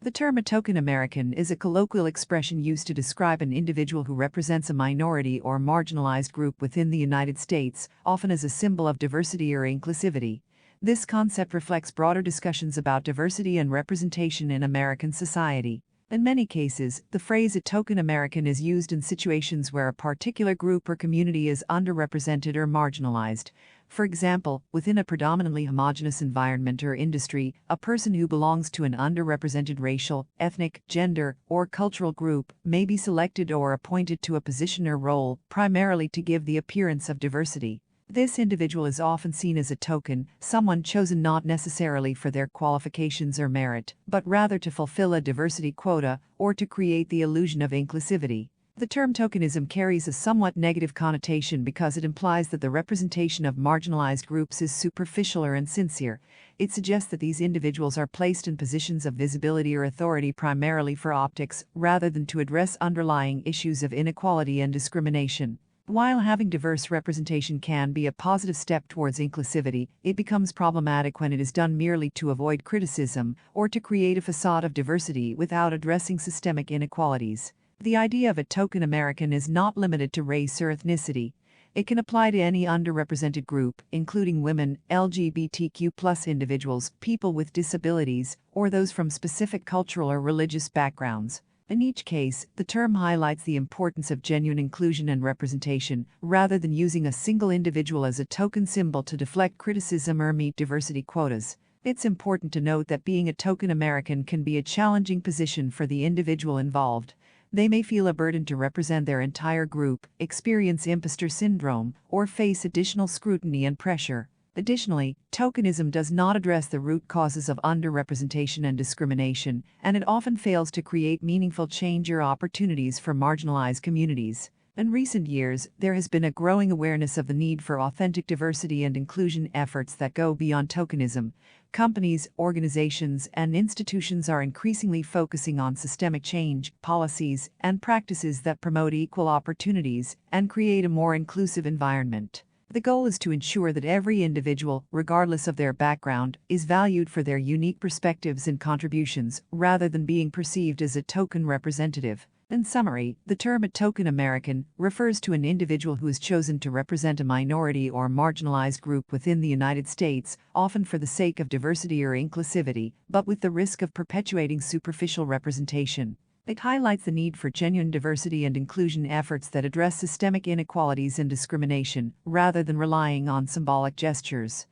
The term a token American is a colloquial expression used to describe an individual who represents a minority or marginalized group within the United States, often as a symbol of diversity or inclusivity. This concept reflects broader discussions about diversity and representation in American society. In many cases, the phrase a token American is used in situations where a particular group or community is underrepresented or marginalized. For example, within a predominantly homogenous environment or industry, a person who belongs to an underrepresented racial, ethnic, gender, or cultural group may be selected or appointed to a position or role primarily to give the appearance of diversity. This individual is often seen as a token, someone chosen not necessarily for their qualifications or merit, but rather to fulfill a diversity quota or to create the illusion of inclusivity. The term tokenism carries a somewhat negative connotation because it implies that the representation of marginalized groups is superficial or insincere. It suggests that these individuals are placed in positions of visibility or authority primarily for optics, rather than to address underlying issues of inequality and discrimination. While having diverse representation can be a positive step towards inclusivity, it becomes problematic when it is done merely to avoid criticism or to create a facade of diversity without addressing systemic inequalities. The idea of a token American is not limited to race or ethnicity. It can apply to any underrepresented group, including women, LGBTQ+ individuals, people with disabilities, or those from specific cultural or religious backgrounds. In each case, the term highlights the importance of genuine inclusion and representation, rather than using a single individual as a token symbol to deflect criticism or meet diversity quotas. It's important to note that being a token American can be a challenging position for the individual involved. They may feel a burden to represent their entire group, experience imposter syndrome, or face additional scrutiny and pressure. Additionally, tokenism does not address the root causes of underrepresentation and discrimination, and it often fails to create meaningful change or opportunities for marginalized communities. In recent years, there has been a growing awareness of the need for authentic diversity and inclusion efforts that go beyond tokenism. Companies, organizations, and institutions are increasingly focusing on systemic change, policies, and practices that promote equal opportunities and create a more inclusive environment. The goal is to ensure that every individual, regardless of their background, is valued for their unique perspectives and contributions, rather than being perceived as a token representative. In summary, the term a token American refers to an individual who is chosen to represent a minority or marginalized group within the United States, often for the sake of diversity or inclusivity, but with the risk of perpetuating superficial representation. It highlights the need for genuine diversity and inclusion efforts that address systemic inequalities and discrimination, rather than relying on symbolic gestures.